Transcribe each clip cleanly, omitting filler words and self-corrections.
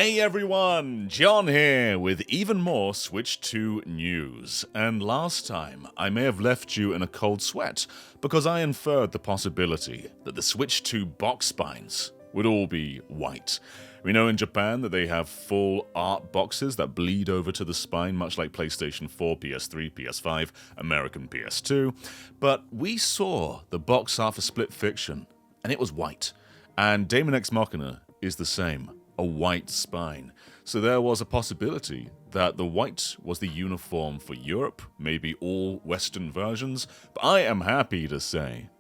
Hey everyone, John here with even more Switch 2 news. And last time, I may have left you in a cold sweat because I inferred the possibility that the Switch 2 box spines would all be white. We know in Japan that they have full art boxes that bleed over to the spine, much like PlayStation 4, PS3, PS5, American PS2. But we saw the box art for Split Fiction, and it was white. And Daemon X Machina is the same. A white spine. So there was a possibility that the white was the uniform for Europe, maybe all Western versions, but I am happy to say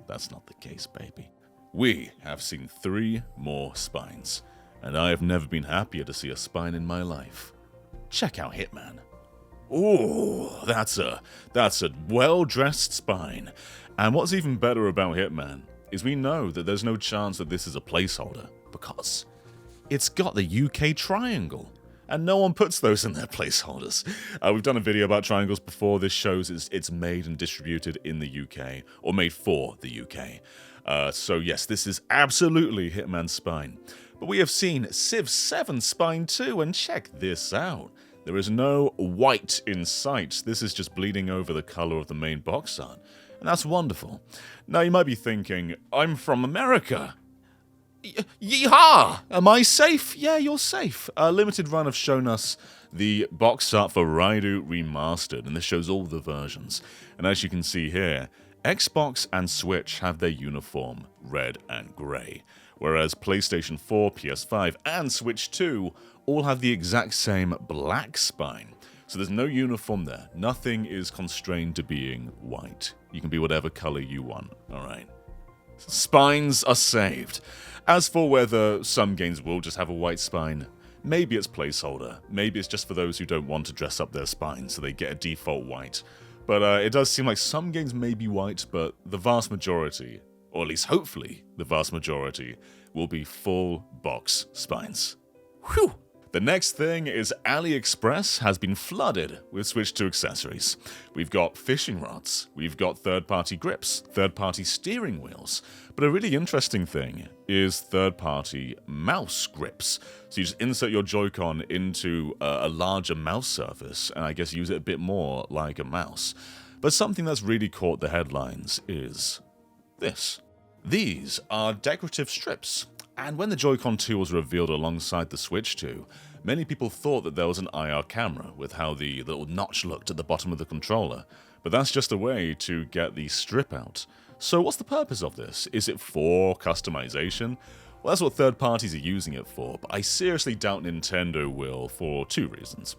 that's not the case, baby. We have seen 3 more spines, and I have never been happier to see a spine in my life. Check out Hitman. Ooh, that's a well-dressed spine. And what's even better about Hitman is we know that there's no chance that this is a placeholder, because it's got the UK triangle, and no one puts those in their placeholders. We've done a video about triangles before. This shows it's made and distributed in the UK, or made for the UK. So yes, this is absolutely Hitman's spine. But we have seen Civ 7 spine too, and check this out. There is no white in sight. This is just bleeding over the color of the main box art, and that's wonderful. Now you might be thinking, I'm from America. Yeehaw! Am I safe? Yeah, you're safe. Limited Run have shown us the box art for Raidu Remastered, and this shows all the versions. And as you can see here, Xbox and Switch have their uniform red and grey, whereas PlayStation 4, PS5, and Switch 2 all have the exact same black spine. So there's no uniform there. Nothing is constrained to being white. You can be whatever color you want, alright? Spines are saved. As for whether some games will just have a white spine, maybe it's placeholder. Maybe it's just for those who don't want to dress up their spine, so they get a default white. But it does seem like some games may be white, but the vast majority, or at least hopefully the vast majority, will be full box spines. Whew! The next thing is AliExpress has been flooded with Switch 2 accessories. We've got fishing rods, we've got third-party grips, third-party steering wheels, but a really interesting thing is third-party mouse grips. So you just insert your Joy-Con into a larger mouse surface, and I guess use it a bit more like a mouse. But something that's really caught the headlines is this. These are decorative strips. And when the Joy-Con 2 was revealed alongside the Switch 2, many people thought that there was an IR camera with how the little notch looked at the bottom of the controller, but that's just a way to get the strip out. So what's the purpose of this? Is it for customization? Well, that's what third parties are using it for, but I seriously doubt Nintendo will for 2 reasons.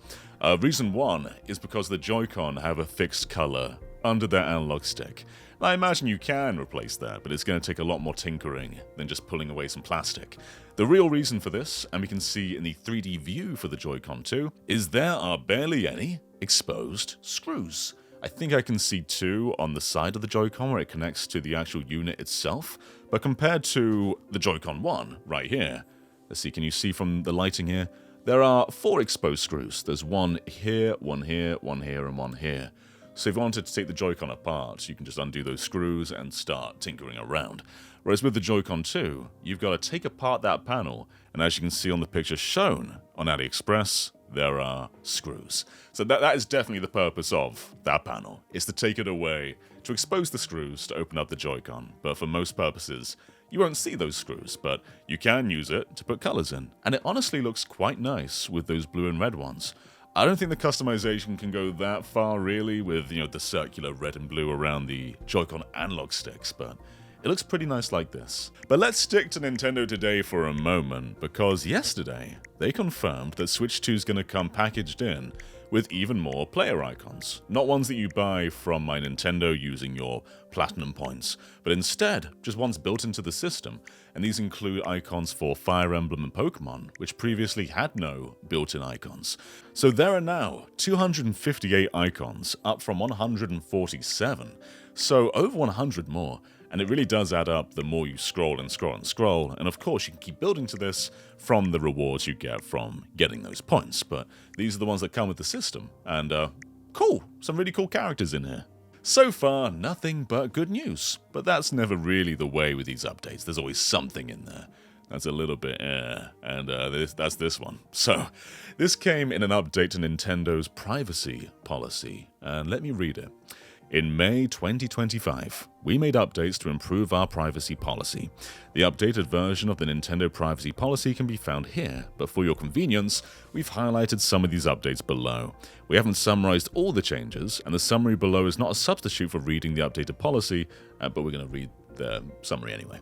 Reason 1 is because the Joy-Con have a fixed color under their analog stick. I imagine you can replace that, but it's going to take a lot more tinkering than just pulling away some plastic. The real reason for this, and we can see in the 3D view for the Joy-Con 2, is there are barely any exposed screws. I think I can see 2 on the side of the Joy-Con where it connects to the actual unit itself, but compared to the Joy-Con 1 right here, let's see, can you see from the lighting here? There are 4 exposed screws. There's 1 here, 1 here, 1 here, and 1 here. So if you wanted to take the Joy-Con apart, you can just undo those screws and start tinkering around. Whereas with the Joy-Con 2, you've got to take apart that panel, and as you can see on the picture shown on AliExpress, there are screws. So that is definitely the purpose of that panel, is to take it away, to expose the screws to open up the Joy-Con. But for most purposes, you won't see those screws, but you can use it to put colors in. And it honestly looks quite nice with those blue and red ones. I don't think the customization can go that far really with, the circular red and blue around the Joy-Con analog sticks, but it looks pretty nice like this. But let's stick to Nintendo today for a moment, because yesterday they confirmed that Switch 2 is going to come packaged in with even more player icons. Not ones that you buy from My Nintendo using your Platinum points, but instead just ones built into the system, and these include icons for Fire Emblem and Pokemon, which previously had no built-in icons. So there are now 258 icons, up from 147, so over 100 more. And it really does add up the more you scroll and scroll and scroll, and of course you can keep building to this from the rewards you get from getting those points, but these are the ones that come with the system, and cool, some really cool characters in here. So far, nothing but good news, but that's never really the way with these updates, there's always something in there. That's a little bit and that's this one. So, this came in an update to Nintendo's privacy policy, and let me read it. In May 2025, we made updates to improve our privacy policy. The updated version of the Nintendo privacy policy can be found here, but for your convenience, we've highlighted some of these updates below. We haven't summarized all the changes, and the summary below is not a substitute for reading the updated policy, but we're going to read the summary anyway.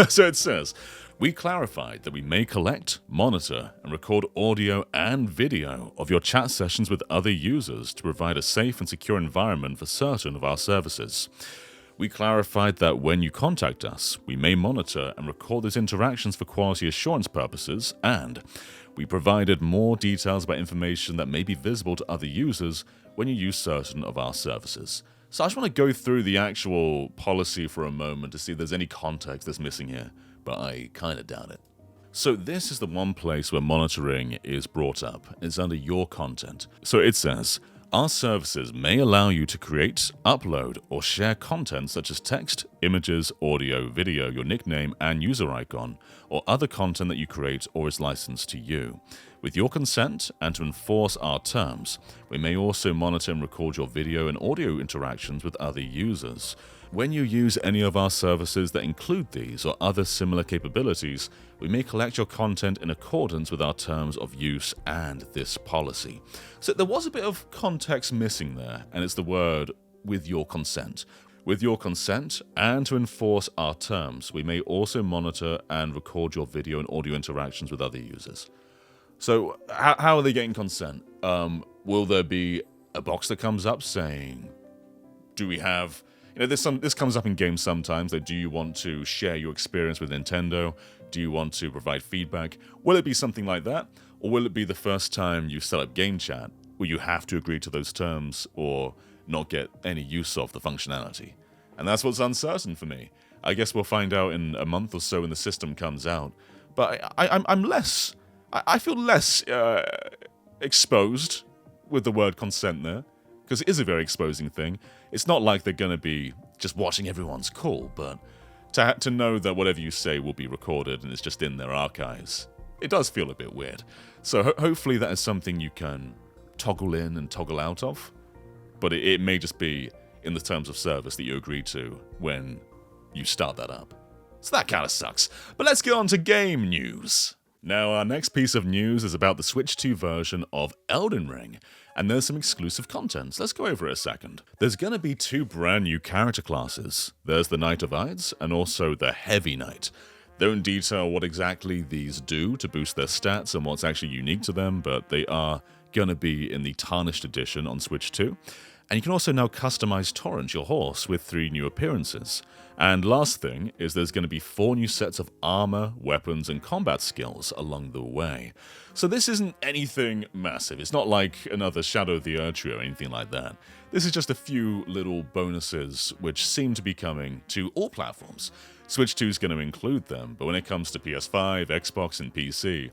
So it says, we clarified that we may collect, monitor, and record audio and video of your chat sessions with other users to provide a safe and secure environment for certain of our services. We clarified that when you contact us, we may monitor and record those interactions for quality assurance purposes, and we provided more details about information that may be visible to other users when you use certain of our services. So I just want to go through the actual policy for a moment to see if there's any context that's missing here, but I kind of doubt it. So this is the one place where monitoring is brought up. It's under your content. So it says, our services may allow you to create, upload, or share content such as text, images, audio, video, your nickname, and user icon, or other content that you create or is licensed to you. With your consent and to enforce our terms, we may also monitor and record your video and audio interactions with other users. When you use any of our services that include these or other similar capabilities, we may collect your content in accordance with our terms of use and this policy. So there was a bit of context missing there, and it's the word with your consent. With your consent and to enforce our terms, we may also monitor and record your video and audio interactions with other users. So how are they getting consent? Will there be a box that comes up saying, do we have... this comes up in games sometimes, like, do you want to share your experience with Nintendo? Do you want to provide feedback? Will it be something like that? Or will it be the first time you set up GameChat, where you have to agree to those terms or not get any use of the functionality? And that's what's uncertain for me. I guess we'll find out in a month or so when the system comes out. But I feel less exposed with the word consent there, because it is a very exposing thing. It's not like they're going to be just watching everyone's call, but to know that whatever you say will be recorded and it's just in their archives, it does feel a bit weird. So hopefully that is something you can toggle in and toggle out of, but it may just be in the terms of service that you agree to when you start that up. So that kind of sucks. But let's get on to game news. Now, our next piece of news is about the Switch 2 version of Elden Ring, and there's some exclusive content. So let's go over it a second. There's going to be 2 brand new character classes. There's the Knight of Ides and also the Heavy Knight. They don't detail what exactly these do to boost their stats and what's actually unique to them, but they are going to be in the Tarnished Edition on Switch 2. And you can also now customize Torrent, your horse, with 3 new appearances. And last thing is there's going to be 4 new sets of armor, weapons, and combat skills along the way. So this isn't anything massive. It's not like another Shadow of the Erdtree or anything like that. This is just a few little bonuses which seem to be coming to all platforms. Switch 2 is going to include them, but when it comes to PS5, Xbox, and PC,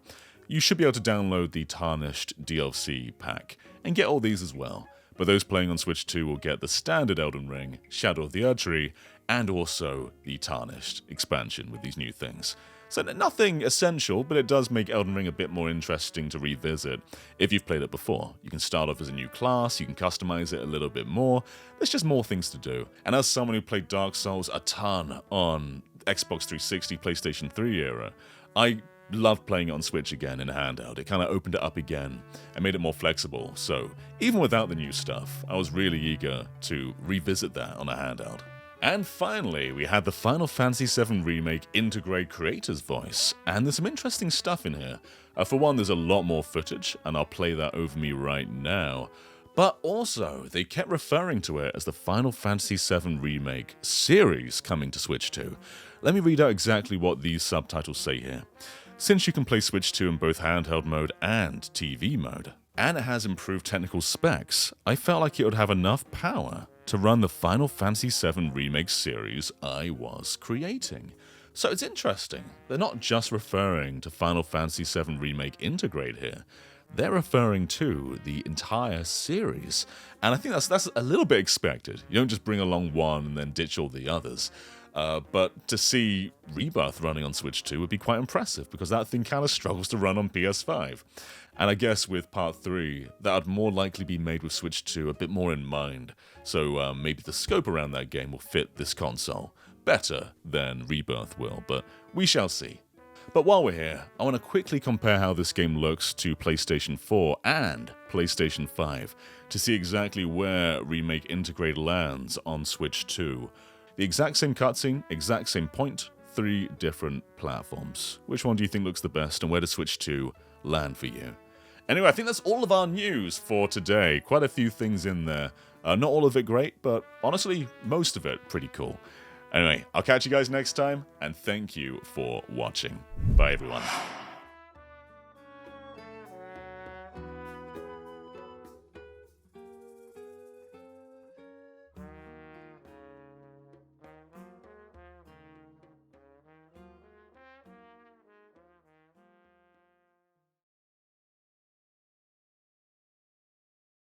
you should be able to download the Tarnished DLC pack and get all these as well. But those playing on Switch 2 will get the standard Elden Ring, Shadow of the Erdtree, and also the Tarnished expansion with these new things. So nothing essential, but it does make Elden Ring a bit more interesting to revisit if you've played it before. You can start off as a new class, you can customize it a little bit more, there's just more things to do. And as someone who played Dark Souls a ton on Xbox 360, PlayStation 3 era, I loved playing it on Switch again in a handheld. It kind of opened it up again and made it more flexible. So even without the new stuff, I was really eager to revisit that on a handheld. And finally, we had the Final Fantasy VII Remake integrate creator's voice, and there's some interesting stuff in here. For one, there's a lot more footage, and I'll play that over me right now. But also, they kept referring to it as the Final Fantasy VII Remake series coming to Switch 2. Let me read out exactly what these subtitles say here. Since you can play Switch 2 in both handheld mode and TV mode, and it has improved technical specs, I felt like it would have enough power to run the Final Fantasy VII Remake series I was creating. So it's interesting. They're not just referring to Final Fantasy VII Remake Integrate here. They're referring to the entire series. And I think that's a little bit expected. You don't just bring along one and then ditch all the others. But to see Rebirth running on Switch 2 would be quite impressive, because that thing kind of struggles to run on PS5. And I guess with Part 3, that would more likely be made with Switch 2 a bit more in mind, so maybe the scope around that game will fit this console better than Rebirth will, but we shall see. But while we're here, I want to quickly compare how this game looks to PlayStation 4 and PlayStation 5 to see exactly where Remake Integrate lands on Switch 2. The exact same cutscene, exact same point, 3 different platforms. Which one do you think looks the best, and where does Switch 2 land for you? Anyway, I think that's all of our news for today. Quite a few things in there. Not all of it great, but honestly, most of it pretty cool. Anyway, I'll catch you guys next time, and thank you for watching. Bye, everyone.